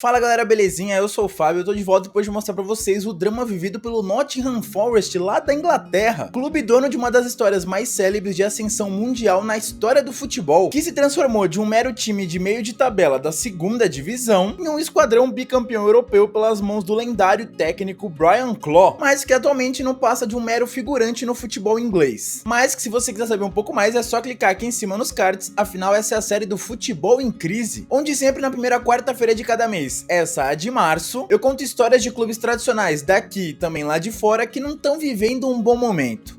Fala galera, belezinha? Eu sou o Fábio, eu tô de volta depois de mostrar pra vocês o drama vivido pelo Nottingham Forest lá da Inglaterra, clube dono de uma das histórias mais célebres de ascensão mundial na história do futebol, que se transformou de um mero time de meio de tabela da segunda divisão em um esquadrão bicampeão europeu pelas mãos do lendário técnico Brian Clough, mas que atualmente não passa de um mero figurante no futebol inglês. Mas que se você quiser saber um pouco mais é só clicar aqui em cima nos cards, afinal essa é a série do Futebol em Crise, onde sempre na primeira quarta-feira de cada mês, essa a de março, eu conto histórias de clubes tradicionais daqui e também lá de fora que não estão vivendo um bom momento.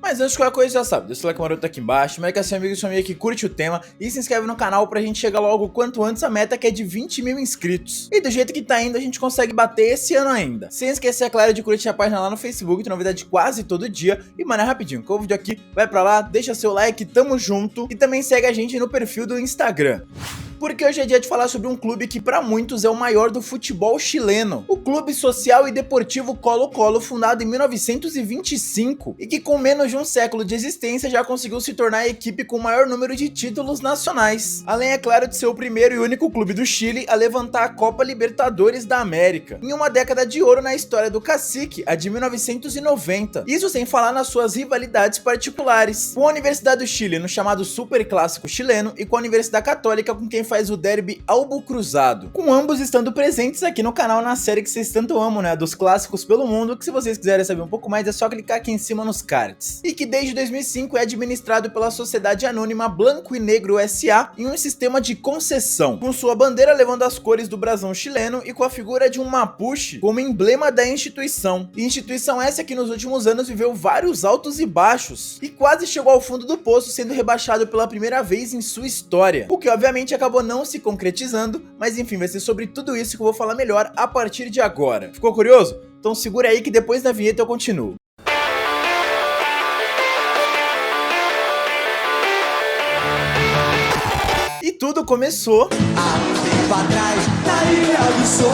Mas antes de qualquer coisa já sabe, deixa o like maroto aqui embaixo, marca seu amigo e sua amiga que curte o tema e se inscreve no canal pra gente chegar logo o quanto antes a meta que é de 20 mil inscritos. E do jeito que tá indo a gente consegue bater esse ano ainda. Sem esquecer, é claro, de curtir a página lá no Facebook, tem novidade quase todo dia. E mano, é rapidinho, que o vídeo aqui vai pra lá, deixa seu like, tamo junto. E também segue a gente no perfil do Instagram. Porque hoje é dia de falar sobre um clube que para muitos é o maior do futebol chileno, o Clube Social e Deportivo Colo-Colo, fundado em 1925 e que com menos de um século de existência já conseguiu se tornar a equipe com o maior número de títulos nacionais, além é claro de ser o primeiro e único clube do Chile a levantar a Copa Libertadores da América, em uma década de ouro na história do cacique, a de 1990, isso sem falar nas suas rivalidades particulares, com a Universidade do Chile no chamado Super Clássico chileno e com a Universidade Católica com quem faz o derby Albo Cruzado, com ambos estando presentes aqui no canal na série que vocês tanto amam, né, dos clássicos pelo mundo, que se vocês quiserem saber um pouco mais é só clicar aqui em cima nos cards. E que desde 2005 é administrado pela Sociedade Anônima Blanco e Negro S.A. em um sistema de concessão, com sua bandeira levando as cores do brasão chileno e com a figura de um mapuche como emblema da instituição. E instituição essa que nos últimos anos viveu vários altos e baixos, e quase chegou ao fundo do poço sendo rebaixado pela primeira vez em sua história, o que obviamente acabou não se concretizando, mas enfim, vai ser sobre tudo isso que eu vou falar melhor a partir de agora. Ficou curioso? Então segura aí que depois da vinheta eu continuo. E tudo começou há tempo atrás na Ilha do Sol.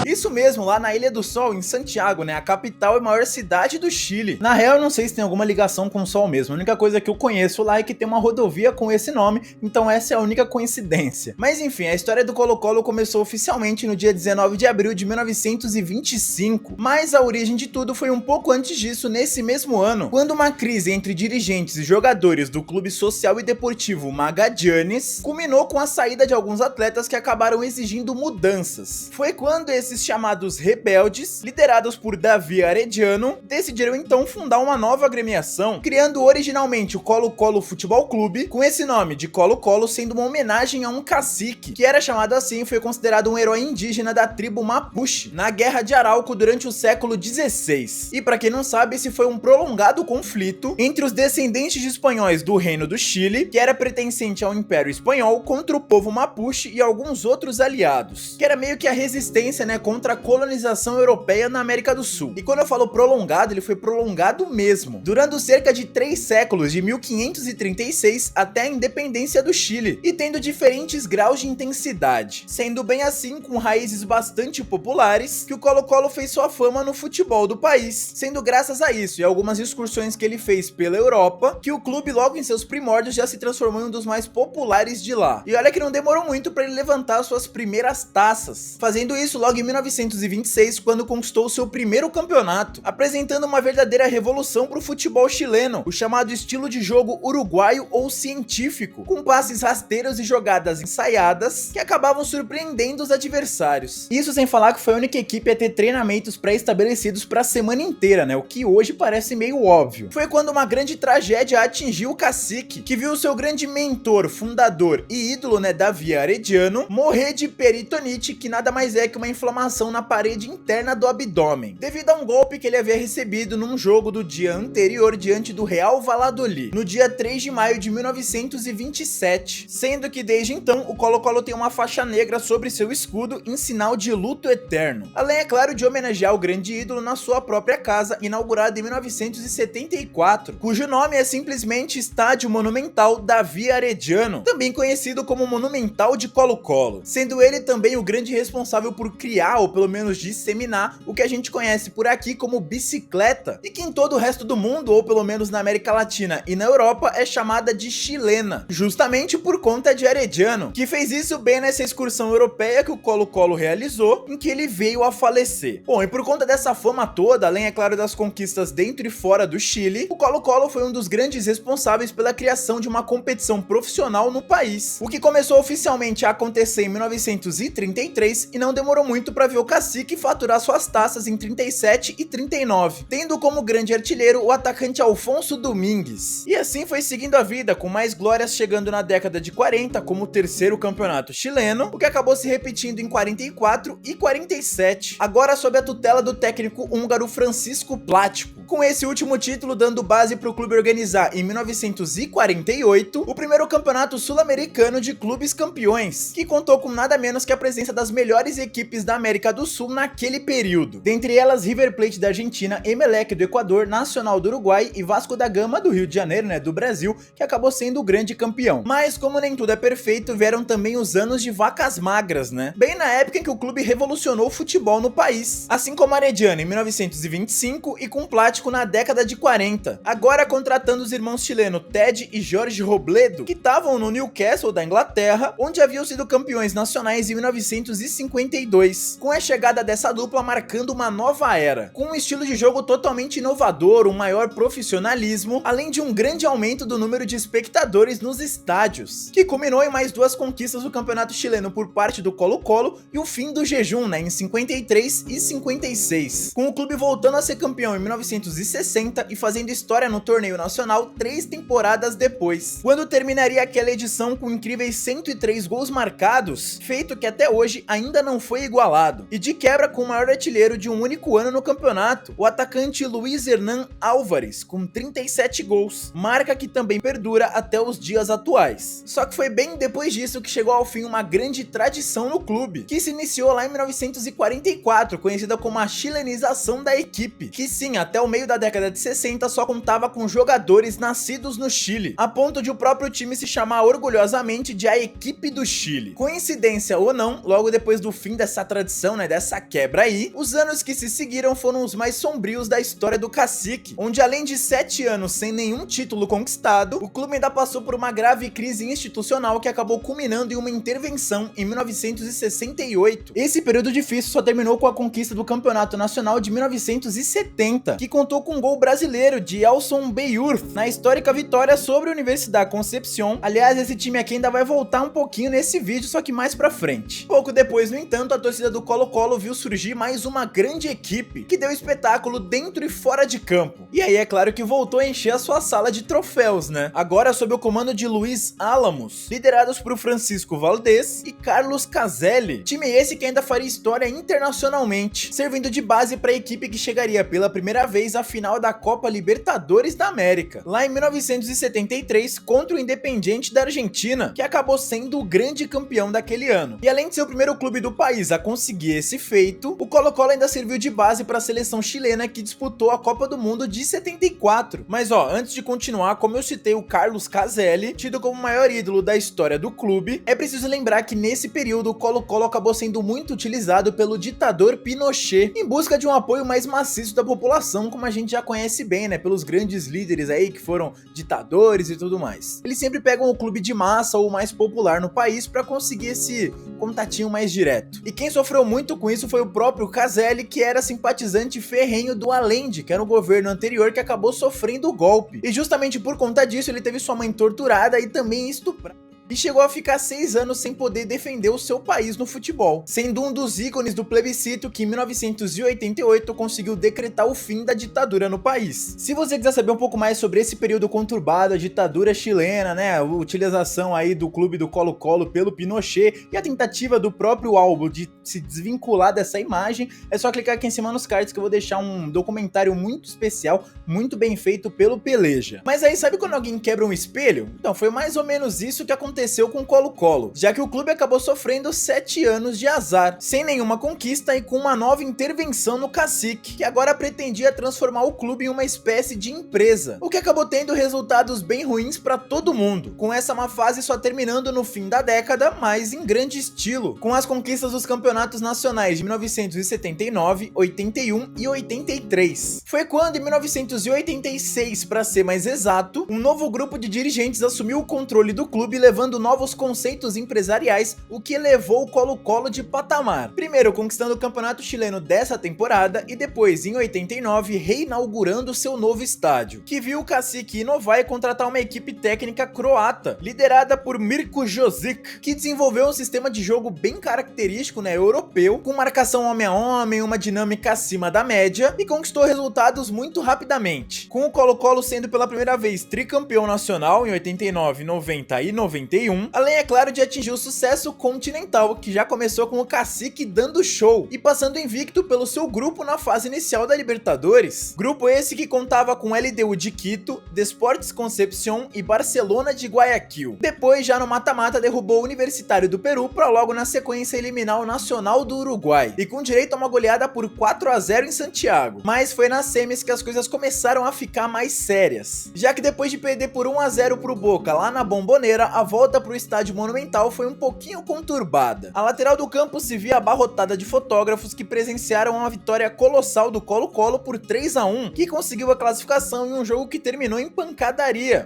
Isso mesmo, lá na Ilha do Sol, em Santiago, né, a capital e maior cidade do Chile. Na real, eu não sei se tem alguma ligação com o Sol mesmo, a única coisa que eu conheço lá é que tem uma rodovia com esse nome, então essa é a única coincidência. Mas enfim, a história do Colo-Colo começou oficialmente no dia 19 de abril de 1925, mas a origem de tudo foi um pouco antes disso, nesse mesmo ano, quando uma crise entre dirigentes e jogadores do Clube Social e Deportivo Magallanes culminou com a saída de alguns atletas que acabaram exigindo mudanças. Foi quando esses chamados rebeldes, liderados por Davi Arellano, decidiram então fundar uma nova agremiação, criando originalmente o Colo-Colo Futebol Clube, com esse nome de Colo-Colo sendo uma homenagem a um cacique, que era chamado assim e foi considerado um herói indígena da tribo Mapuche, na Guerra de Arauco durante o século XVI. E para quem não sabe, esse foi um prolongado conflito entre os descendentes de espanhóis do Reino do Chile, que era pertencente ao Império Espanhol, contra o povo Mapuche e alguns outros aliados, que era meio que a resistência, né, contra a colonização europeia na América do Sul. E quando eu falo prolongado, ele foi prolongado mesmo, durando cerca de 3 séculos, de 1536 até a independência do Chile, e tendo diferentes graus de intensidade, sendo bem assim com raízes bastante populares que o Colo-Colo fez sua fama no futebol do país, sendo graças a isso e algumas excursões que ele fez pela Europa, que o clube logo em seus primórdios já se transformou em um dos mais populares de lá. E olha que não demorou muito para ele levantar suas primeiras taças, fazendo isso logo em 1926, quando conquistou seu primeiro campeonato, apresentando uma verdadeira revolução para o futebol chileno, o chamado estilo de jogo uruguaio ou científico, com passes rasteiros e jogadas ensaiadas que acabavam surpreendendo os adversários. Isso sem falar que foi a única equipe a ter treinamentos pré-estabelecidos para a semana inteira, né, o que hoje parece meio óbvio. Foi quando uma grande tragédia atingiu o cacique, que viu seu grande mentor, fundador e ídolo, né, Davi Arellano, morrer de peritonite, que nada mais é que uma inflamação na parede interna do abdômen, devido a um golpe que ele havia recebido num jogo do dia anterior diante do Real Valladolid, no dia 3 de maio de 1927, sendo que desde então o Colo-Colo tem uma faixa negra sobre seu escudo em sinal de luto eterno, além é claro de homenagear o grande ídolo na sua própria casa, inaugurada em 1974, cujo nome é simplesmente Estádio Monumental Davi Arellano, também conhecido como Monumental de Colo-Colo, sendo ele também o grande responsável por criar ou pelo menos disseminar o que a gente conhece por aqui como bicicleta, e que em todo o resto do mundo, ou pelo menos na América Latina e na Europa, é chamada de chilena, justamente por conta de Arellano, que fez isso bem nessa excursão europeia que o Colo-Colo realizou, em que ele veio a falecer. Bom, e por conta dessa fama toda, além, é claro, das conquistas dentro e fora do Chile, o Colo-Colo foi um dos grandes responsáveis pela criação de uma competição profissional no país, o que começou oficialmente a acontecer em 1933 e não demorou muito para ver o cacique faturar suas taças em 37 e 39, tendo como grande artilheiro o atacante Alfonso Domingues. E assim foi seguindo a vida, com mais glórias chegando na década de 40 como o terceiro campeonato chileno, o que acabou se repetindo em 44 e 47, agora sob a tutela do técnico húngaro Francisco Plático, com esse último título dando base para o clube organizar em 1948 o primeiro campeonato sul-americano de clubes campeões, que contou com nada menos que a presença das melhores equipes da América do Sul naquele período, dentre elas River Plate da Argentina, Emelec do Equador, Nacional do Uruguai e Vasco da Gama do Rio de Janeiro, do Brasil, que acabou sendo o grande campeão. Mas como nem tudo é perfeito, vieram também os anos de vacas magras, bem na época em que o clube revolucionou o futebol no país, assim como Arellano em 1925 e com Plático na década de 40, agora contratando os irmãos chilenos Ted e Jorge Robledo, que estavam no Newcastle da Inglaterra, onde haviam sido campeões nacionais em 1952, com a chegada dessa dupla marcando uma nova era, com um estilo de jogo totalmente inovador, um maior profissionalismo, além de um grande aumento do número de espectadores nos estádios, que culminou em mais duas conquistas do campeonato chileno por parte do Colo-Colo e o fim do jejum, em 53 e 56, com o clube voltando a ser campeão em 1960 e fazendo história no torneio nacional 3 temporadas depois, quando terminaria aquela edição com incríveis 103 gols marcados, feito que até hoje ainda não foi igualado, e de quebra com o maior artilheiro de um único ano no campeonato, o atacante Luiz Hernan Álvares, com 37 gols, marca que também perdura até os dias atuais. Só que foi bem depois disso que chegou ao fim uma grande tradição no clube, que se iniciou lá em 1944, conhecida como a chilenização da equipe, que sim, até o meio da década de 60 só contava com jogadores nascidos no Chile, a ponto de o próprio time se chamar orgulhosamente de a equipe do Chile. Coincidência ou não, logo depois do fim dessa tradição, dessa quebra aí, os anos que se seguiram foram os mais sombrios da história do cacique, onde além de 7 anos sem nenhum título conquistado, o clube ainda passou por uma grave crise institucional que acabou culminando em uma intervenção em 1968. Esse período difícil só terminou com a conquista do Campeonato Nacional de 1970, que contou com um gol brasileiro de Elson Beyurth na histórica vitória sobre a Universidade Concepción. Aliás, esse time aqui ainda vai voltar um pouquinho nesse vídeo, só que mais pra frente. Pouco depois, no entanto, a torcida do Colo-Colo viu surgir mais uma grande equipe, que deu espetáculo dentro e fora de campo. E aí é claro que voltou a encher a sua sala de troféus, agora sob o comando de Luiz Álamos, liderados por Francisco Valdés e Carlos Caselli, time esse que ainda faria história internacionalmente, servindo de base para a equipe que chegaria pela primeira vez à final da Copa Libertadores da América, lá em 1973 contra o Independiente da Argentina, que acabou sendo o grande campeão daquele ano. E além de ser o primeiro clube do país a conseguir esse feito, o Colo-Colo ainda serviu de base para a seleção chilena que disputou a Copa do Mundo de 74. Mas antes de continuar, como eu citei o Carlos Caselli, tido como o maior ídolo da história do clube, é preciso lembrar que nesse período o Colo-Colo acabou sendo muito utilizado pelo ditador Pinochet, em busca de um apoio mais maciço da população, como a gente já conhece bem, pelos grandes líderes aí que foram ditadores e tudo mais. Eles sempre pegam o clube de massa ou o mais popular no país para conseguir esse contatinho mais direto. E quem sofreu muito com isso foi o próprio Caselli, que era simpatizante ferrenho do Allende, que era o governo anterior que acabou sofrendo o golpe. E justamente por conta disso ele teve sua mãe torturada e também estuprada. E chegou a ficar 6 anos sem poder defender o seu país no futebol, sendo um dos ícones do plebiscito que em 1988 conseguiu decretar o fim da ditadura no país. Se você quiser saber um pouco mais sobre esse período conturbado, a ditadura chilena, a utilização aí do clube do Colo-Colo pelo Pinochet e a tentativa do próprio Albo de se desvincular dessa imagem, é só clicar aqui em cima nos cards que eu vou deixar um documentário muito especial, muito bem feito pelo Peleja. Mas aí sabe quando alguém quebra um espelho? Então foi mais ou menos isso que aconteceu aconteceu com o Colo-Colo, já que o clube acabou sofrendo 7 anos de azar, sem nenhuma conquista e com uma nova intervenção no cacique, que agora pretendia transformar o clube em uma espécie de empresa, o que acabou tendo resultados bem ruins para todo mundo, com essa má fase só terminando no fim da década, mas em grande estilo, com as conquistas dos campeonatos nacionais de 1979, 81 e 83. Foi quando, em 1986, para ser mais exato, um novo grupo de dirigentes assumiu o controle do clube, levando novos conceitos empresariais, o que elevou o Colo-Colo de patamar. Primeiro conquistando o campeonato chileno dessa temporada e depois, em 89, reinaugurando seu novo estádio, que viu o cacique inovar e contratar uma equipe técnica croata, liderada por Mirko Josic, que desenvolveu um sistema de jogo bem característico, europeu, com marcação homem a homem, uma dinâmica acima da média e conquistou resultados muito rapidamente, com o Colo-Colo sendo pela primeira vez tricampeão nacional em 89, 90 e 91, além, é claro, de atingir o sucesso continental, que já começou com o cacique dando show e passando invicto pelo seu grupo na fase inicial da Libertadores. Grupo esse que contava com LDU de Quito, Deportes Concepción e Barcelona de Guayaquil. Depois, já no mata-mata, derrubou o Universitário do Peru para logo na sequência eliminar o Nacional do Uruguai, e com direito a uma goleada por 4-0 em Santiago. Mas foi nas semis que as coisas começaram a ficar mais sérias, já que depois de perder por 1-0 pro Boca lá na Bombonera, a volta pro estádio Monumental foi um pouquinho conturbada. A lateral do campo se via abarrotada de fotógrafos que presenciaram uma vitória colossal do Colo-Colo por 3-1, que conseguiu a classificação em um jogo que terminou em pancadaria.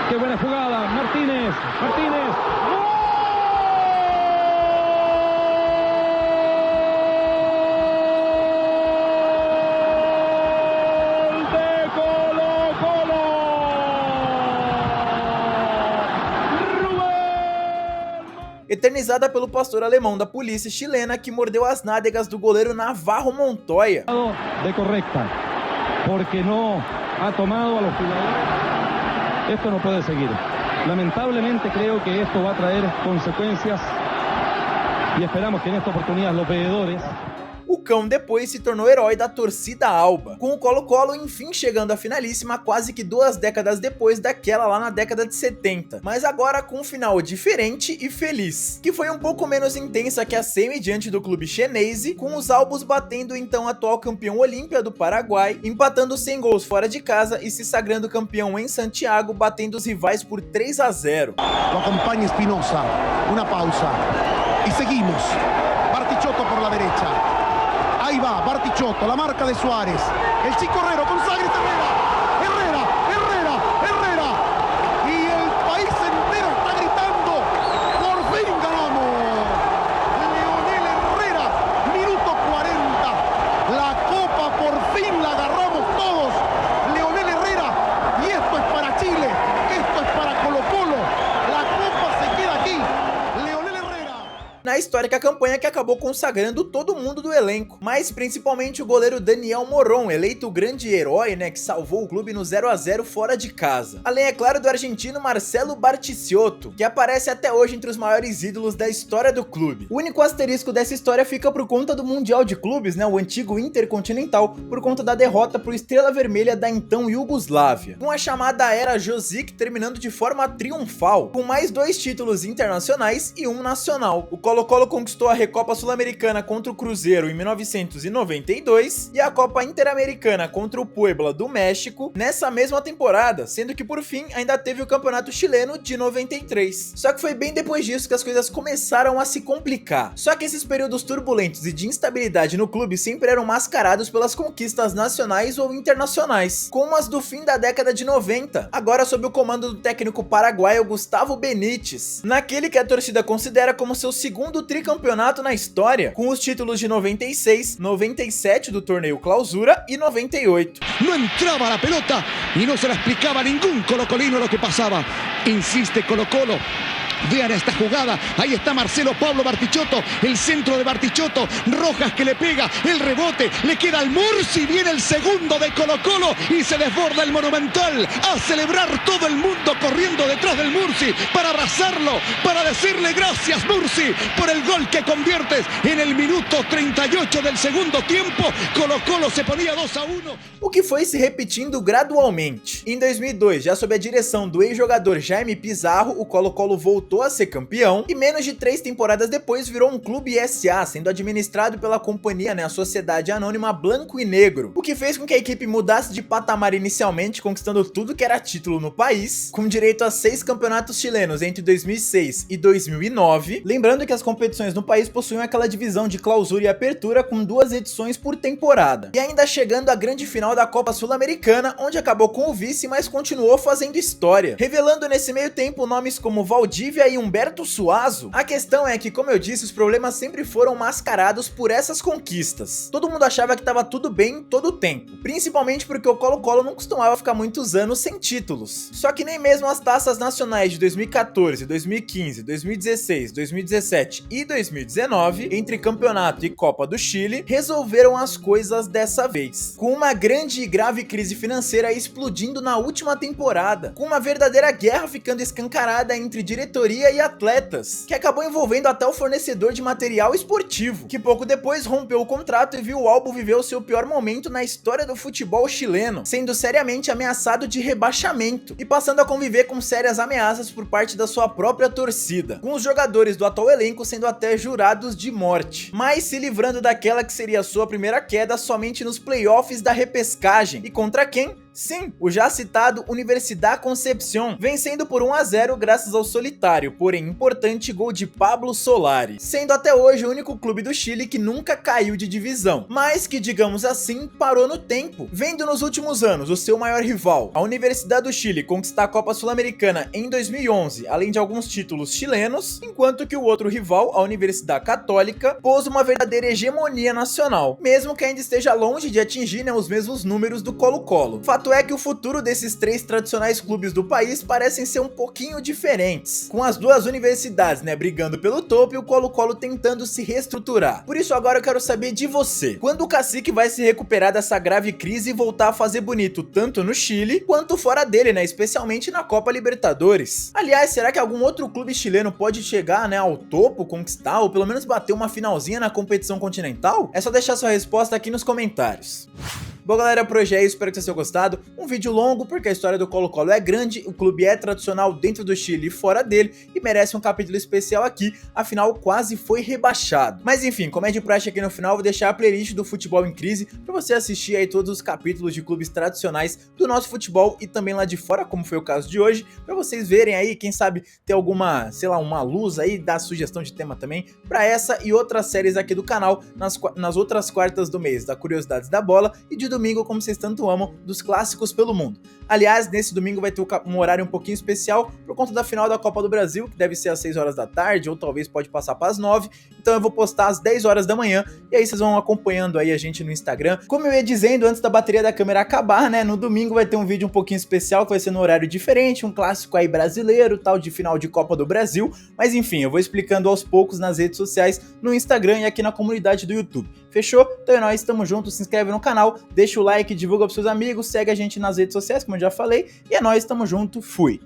Que buena jugada, Martínez. Eternizada pelo pastor alemão da polícia chilena, que mordeu as nádegas do goleiro Navarro Montoya. De correcta, porque no ha tomado a los jugadores. Esto no puede seguir. Lamentablemente creo que esto va a traer consecuencias y esperamos que en esta oportunidad los veedores. O cão depois se tornou herói da torcida alba, com o Colo-Colo enfim chegando à finalíssima quase que 2 décadas depois daquela lá na década de 70, mas agora com um final diferente e feliz, que foi um pouco menos intensa que a semi diante do clube chinese, com os albos batendo então atual campeão Olímpia do Paraguai, empatando 100 gols fora de casa e se sagrando campeão em Santiago, batendo os rivais por 3-0. Lo acompaña Espinosa, una pausa y seguimos. Bartichotto por la derecha. Ahí va, Bartichotto, la marca de Suárez. El chico Herrero con Sagres, Herrera. Y el país entero está gritando. Por fin ganamos. Leonel Herrera, minuto 40. La copa por fin la agarramos todos. Leonel Herrera. Y esto es para Chile. Esto es para Colo-Colo. La copa se queda aquí. Leonel Herrera. Na histórica campanha que acabou consagrando todo mundo do elenco, mas principalmente o goleiro Daniel Morón, eleito o grande herói, que salvou o clube no 0-0 fora de casa. Além, é claro, do argentino Marcelo Bartichotto, que aparece até hoje entre os maiores ídolos da história do clube. O único asterisco dessa história fica por conta do Mundial de Clubes, o antigo Intercontinental, por conta da derrota pro Estrela Vermelha da então Iugoslávia, com a chamada Era Josic terminando de forma triunfal, com mais 2 títulos internacionais e um nacional. O Colo-Colo conquistou a Recopa Sul-Americana contra o Cruzeiro em 1992 e a Copa Interamericana contra o Puebla do México nessa mesma temporada, sendo que por fim ainda teve o Campeonato Chileno de 93. Só que foi bem depois disso que as coisas começaram a se complicar. Só que esses períodos turbulentos e de instabilidade no clube sempre eram mascarados pelas conquistas nacionais ou internacionais, como as do fim da década de 90, agora sob o comando do técnico paraguaio Gustavo Benítez, naquele que a torcida considera como seu segundo tricampeonato na história, com os títulos de 96, 97 do torneio Clausura e 98. No entraba la pelota y no se la explicaba a ningún colocolino lo que pasaba. Insiste Colo-Colo. Vean esta jugada, ahí está Marcelo Pablo Bartichotto, el centro de Bartichotto, Rojas que le pega, el rebote, le queda al Mursi, viene el segundo de Colo-Colo y se desborda el Monumental, a celebrar todo el mundo corriendo detrás del Mursi para abrazarlo, para decirle gracias Mursi por el gol que conviertes en el minuto 38 del segundo tiempo. Colo-Colo se ponía 2-1. O que foi se repetindo gradualmente. Em 2002, já sob a direção do ex-jogador Jaime Pizarro, o Colo-Colo voltou a ser campeão e menos de 3 temporadas depois virou um clube SA, sendo administrado pela companhia, a Sociedade Anônima Blanco e Negro, o que fez com que a equipe mudasse de patamar inicialmente, conquistando tudo que era título no país, com direito a 6 campeonatos chilenos entre 2006 e 2009, lembrando que as competições no país possuíam aquela divisão de clausura e apertura com 2 edições por temporada, e ainda chegando à grande final da Copa Sul-Americana, onde acabou com o vice, mas continuou fazendo história, revelando nesse meio tempo nomes como Valdívia e Humberto Suazo. A questão é que, como eu disse, os problemas sempre foram mascarados por essas conquistas. Todo mundo achava que tava tudo bem todo o tempo, principalmente porque o Colo-Colo não costumava ficar muitos anos sem títulos. Só que nem mesmo as taças nacionais de 2014, 2015, 2016, 2017 e 2019, entre campeonato e Copa do Chile, resolveram as coisas dessa vez, com uma grande e grave crise financeira explodindo na última temporada, com uma verdadeira guerra ficando escancarada entre diretoria e atletas, que acabou envolvendo até o fornecedor de material esportivo, que pouco depois rompeu o contrato e viu o Albo viver o seu pior momento na história do futebol chileno, sendo seriamente ameaçado de rebaixamento e passando a conviver com sérias ameaças por parte da sua própria torcida, com os jogadores do atual elenco sendo até jurados de morte, mas se livrando daquela que seria sua primeira queda somente nos playoffs da repescagem. E contra quem? Sim, o já citado Universidad Concepción, vencendo por 1-0 graças ao solitário, porém importante gol de Pablo Solari, sendo até hoje o único clube do Chile que nunca caiu de divisão, mas que, digamos assim, parou no tempo, vendo nos últimos anos o seu maior rival, a Universidade do Chile, conquistar a Copa Sul-Americana em 2011, além de alguns títulos chilenos, enquanto que o outro rival, a Universidade Católica, pôs uma verdadeira hegemonia nacional, mesmo que ainda esteja longe de atingir os mesmos números do Colo-Colo. Fato é que o futuro desses 3 tradicionais clubes do país parecem ser um pouquinho diferentes, com as duas universidades, brigando pelo topo e o Colo-Colo tentando se reestruturar. Por isso agora eu quero saber de você, quando o Cacique vai se recuperar dessa grave crise e voltar a fazer bonito tanto no Chile, quanto fora dele, especialmente na Copa Libertadores. Aliás, será que algum outro clube chileno pode chegar, ao topo, conquistar, ou pelo menos bater uma finalzinha na competição continental? É só deixar sua resposta aqui nos comentários. Bom galera, por hoje é isso, espero que vocês tenham gostado. Um vídeo longo porque a história do Colo-Colo é grande, o clube é tradicional dentro do Chile e fora dele e merece um capítulo especial aqui, afinal quase foi rebaixado. Mas enfim, como é de praxe aqui no final, vou deixar a playlist do Futebol em Crise para você assistir aí todos os capítulos de clubes tradicionais do nosso futebol e também lá de fora, como foi o caso de hoje, para vocês verem aí, quem sabe ter alguma, sei lá, uma luz aí, dar sugestão de tema também para essa e outras séries aqui do canal nas outras quartas do mês, da Curiosidades da Bola e de domingo, como vocês tanto amam, dos clássicos pelo mundo. Aliás, nesse domingo vai ter um horário um pouquinho especial por conta da final da Copa do Brasil, que deve ser às 6 horas da tarde, ou talvez pode passar para as 9, então eu vou postar às 10 horas da manhã, e aí vocês vão acompanhando aí a gente no Instagram. Como eu ia dizendo, antes da bateria da câmera acabar, no domingo vai ter um vídeo um pouquinho especial, que vai ser no horário diferente, um clássico aí brasileiro, tal, de final de Copa do Brasil, mas enfim, eu vou explicando aos poucos nas redes sociais, no Instagram e aqui na comunidade do YouTube. Fechou? Então é nóis, tamo junto, se inscreve no canal, deixa o like, divulga pros seus amigos, segue a gente nas redes sociais, como eu já falei, e é nóis, tamo junto, fui!